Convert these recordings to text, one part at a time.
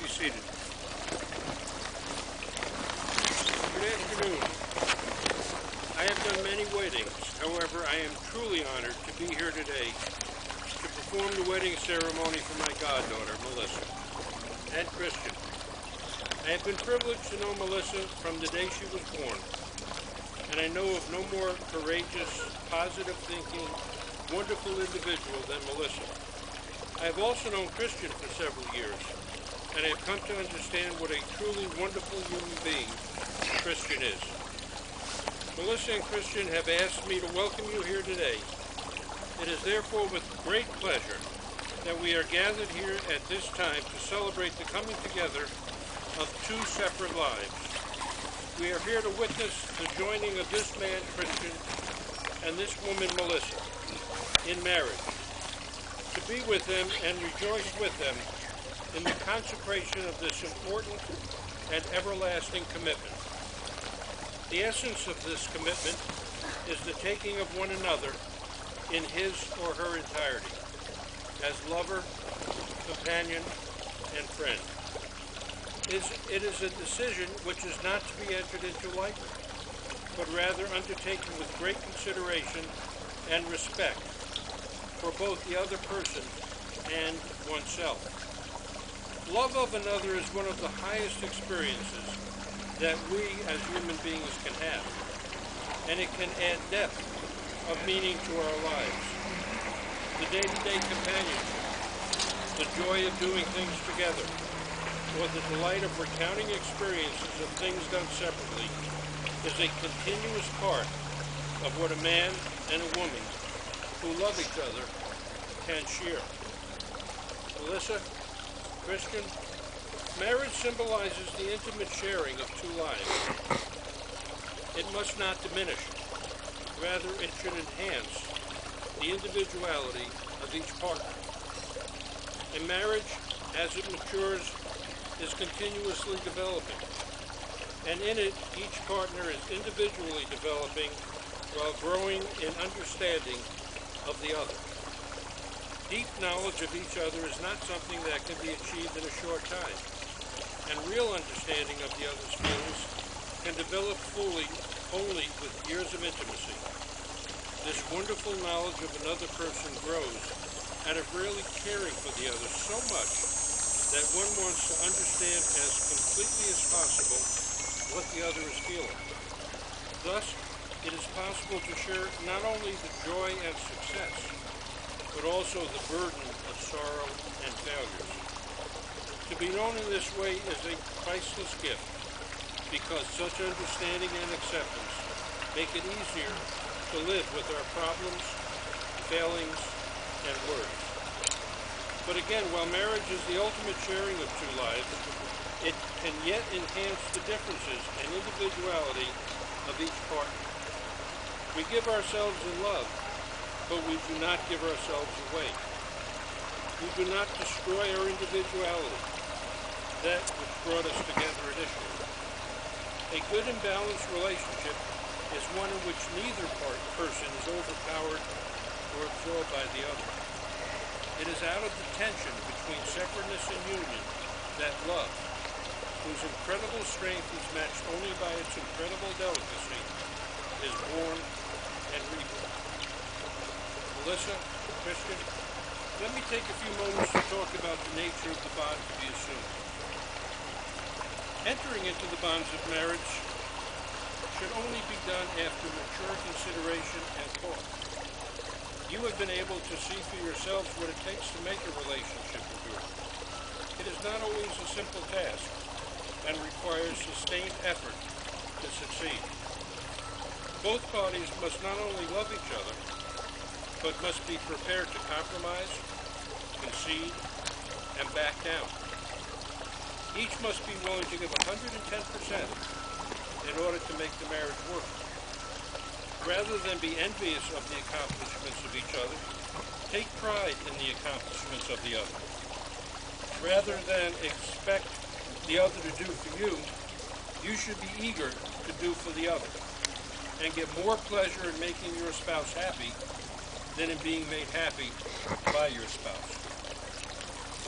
Be seated. Good afternoon. I have done many weddings. However, I am truly honored to be here today to perform the wedding ceremony for my goddaughter, Melissa, and Christian. I have been privileged to know Melissa from the day she was born, and I know of no more courageous, positive thinking, wonderful individual than Melissa. I have also known Christian for several years, and I have come to understand what a truly wonderful human being Christian is. Melissa and Christian have asked me to welcome you here today. It is therefore with great pleasure that we are gathered here at this time to celebrate the coming together of two separate lives. We are here to witness the joining of this man, Christian, and this woman, Melissa, in marriage, to be with them and rejoice with them in the consecration of this important and everlasting commitment. The essence of this commitment is the taking of one another in his or her entirety, as lover, companion, and friend. It is a decision which is not to be entered into lightly, but rather undertaken with great consideration and respect for both the other person and oneself. Love of another is one of the highest experiences that we as human beings can have, and it can add depth of meaning to our lives. The day-to-day companionship, the joy of doing things together, or the delight of recounting experiences of things done separately is a continuous part of what a man and a woman who love each other can share. Melissa, Christian, marriage symbolizes the intimate sharing of two lives. It must not diminish. Rather, it should enhance the individuality of each partner. A marriage, as it matures, is continuously developing, and in it, each partner is individually developing while growing in understanding of the other. Deep knowledge of each other is not something that can be achieved in a short time, and real understanding of the other's feelings can develop fully only with years of intimacy. This wonderful knowledge of another person grows out of really caring for the other so much that one wants to understand as completely as possible what the other is feeling. Thus, it is possible to share not only the joy and success, but also the burden of sorrow and failures. To be known in this way is a priceless gift, because such understanding and acceptance make it easier to live with our problems, failings, and worries. But again, while marriage is the ultimate sharing of two lives, it can yet enhance the differences and individuality of each partner. We give ourselves in love, but we do not give ourselves away. We do not destroy our individuality, that which brought us together initially. A good and balanced relationship is one in which neither person is overpowered or absorbed by the other. It is out of the tension between separateness and union that love, whose incredible strength is matched only by its incredible delicacy, is born and reborn. Melissa, Christian, let me take a few moments to talk about the nature of the bond to be assumed. Entering into the bonds of marriage should only be done after mature consideration and thought. You have been able to see for yourselves what it takes to make a relationship endure. It is not always a simple task and requires sustained effort to succeed. Both parties must not only love each other, but must be prepared to compromise, concede, and back down. Each must be willing to give 110% in order to make the marriage work. Rather than be envious of the accomplishments of each other, take pride in the accomplishments of the other. Rather than expect the other to do for you, you should be eager to do for the other, and get more pleasure in making your spouse happy than in being made happy by your spouse.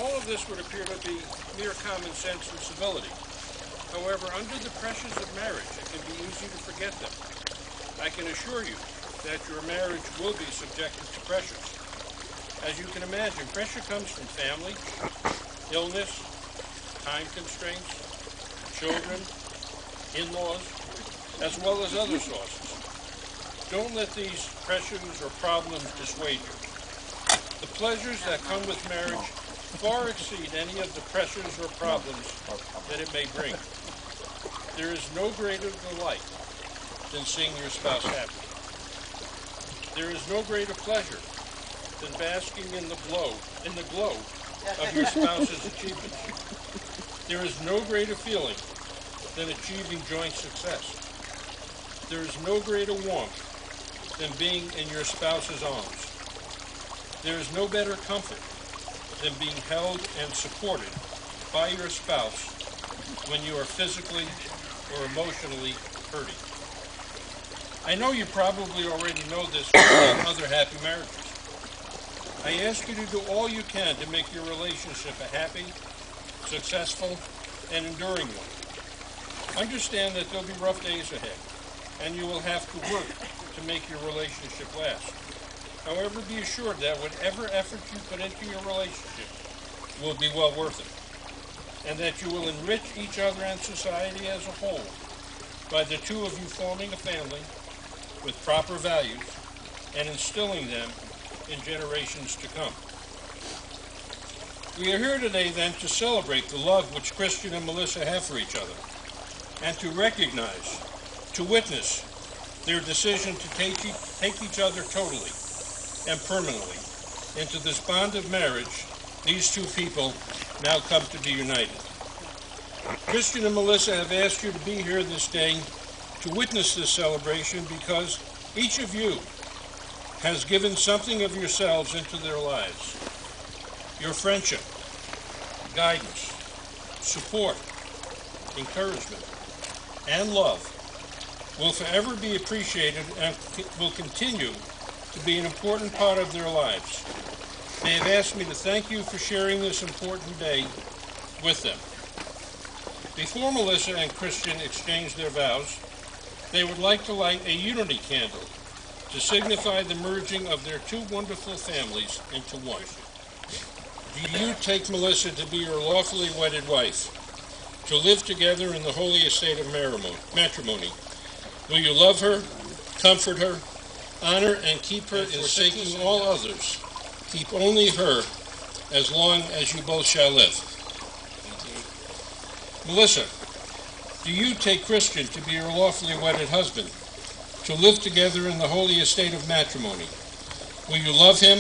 All of this would appear to be mere common sense and civility. However, under the pressures of marriage, it can be easy to forget them. I can assure you that your marriage will be subjected to pressures. As you can imagine, pressure comes from family, illness, time constraints, children, in-laws, as well as other sources. Don't let these pressures or problems dissuade you. The pleasures that come with marriage far exceed any of the pressures or problems that it may bring. There is no greater delight than seeing your spouse happy. There is no greater pleasure than basking in the glow of your spouse's achievements. There is no greater feeling than achieving joint success. There is no greater warmth than being in your spouse's arms. There is no better comfort than being held and supported by your spouse when you are physically or emotionally hurting. I know you probably already know this from other happy marriages. I ask you to do all you can to make your relationship a happy, successful, and enduring one. Understand that there'll be rough days ahead, and you will have to work to make your relationship last. However, be assured that whatever effort you put into your relationship will be well worth it, and that you will enrich each other and society as a whole by the two of you forming a family with proper values and instilling them in generations to come. We are here today then to celebrate the love which Christian and Melissa have for each other, and to recognize, to witness their decision to take each other totally and permanently into this bond of marriage. These two people now come to be united. Christian and Melissa have asked you to be here this day to witness this celebration because each of you has given something of yourselves into their lives. Your friendship, guidance, support, encouragement, and love will forever be appreciated and will continue to be an important part of their lives. They have asked me to thank you for sharing this important day with them. Before Melissa and Christian exchange their vows, they would like to light a unity candle to signify the merging of their two wonderful families into one. Do you take Melissa to be your lawfully wedded wife, to live together in the holy estate of matrimony? Will you love her, comfort her, honor and keep her, forsaking all others? Keep only her as long as you both shall live. Melissa, do you take Christian to be your lawfully wedded husband, to live together in the holy estate of matrimony? Will you love him,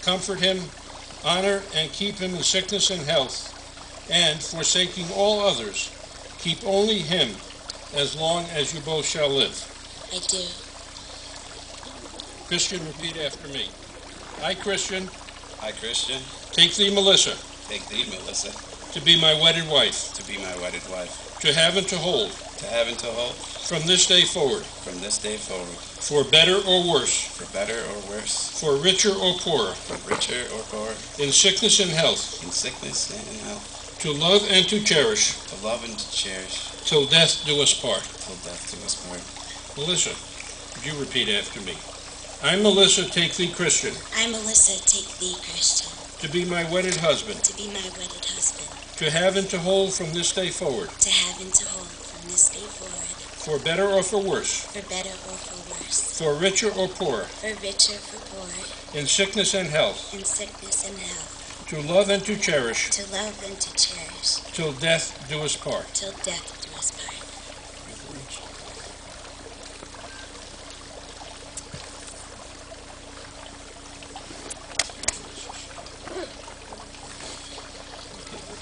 comfort him, honor and keep him in sickness and health, and, forsaking all others, keep only him as long as you both shall live? I do. Christian, repeat after me. I, Christian, I, Christian, take thee, Melissa, take thee, Melissa, to be my wedded wife, to be my wedded wife, to have and to hold to have and to hold from this day forward, from this day forward, for better or worse, for better or worse, for richer or poorer, for richer or poorer, in sickness and health, in sickness and in health, to love and to cherish, to love and to cherish, till death do us part. till death do us part. Melissa, would you repeat after me? I, Melissa, take thee, Christian, I, Melissa, take thee, Christian, to be my wedded husband, to be my wedded husband, to have and to hold from this day forward, to have and to hold from this day forward, for better or for worse, for better or for worse, for richer or poorer, for richer, for poorer, in sickness and health, in sickness and health, to love and to cherish, to love and to cherish, till death do us part. till death do us part.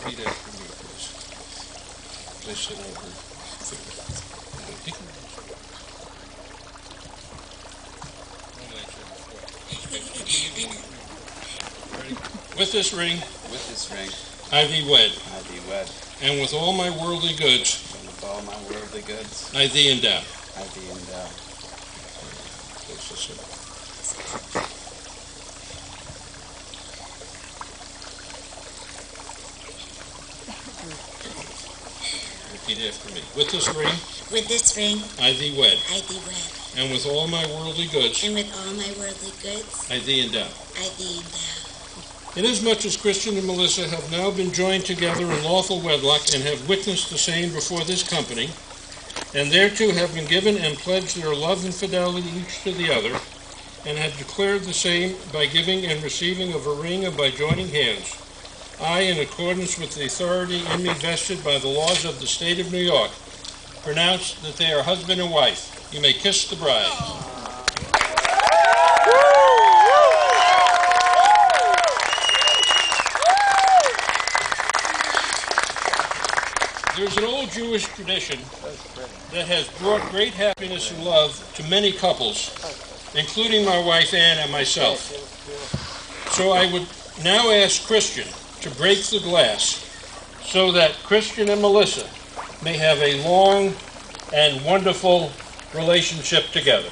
Repeat after me, please. They sit over. With this ring, With this ring, I thee wed, I thee wed, and with all my worldly goods, and with all my worldly goods, I thee endow. I thee endow. Place this in. Repeat after me. With this ring, With this ring, I thee wed, I thee wed, and with all my worldly goods, and with all my worldly goods, I thee endow. I thee endow. Inasmuch as Christian and Melissa have now been joined together in lawful wedlock and have witnessed the same before this company, and thereto have been given and pledged their love and fidelity each to the other, and have declared the same by giving and receiving of a ring and by joining hands, I, in accordance with the authority in me vested by the laws of the state of New York, pronounce that they are husband and wife. You may kiss the bride. There's an old Jewish tradition that has brought great happiness and love to many couples, including my wife Ann and myself. So I would now ask Christian to break the glass so that Christian and Melissa may have a long and wonderful relationship together.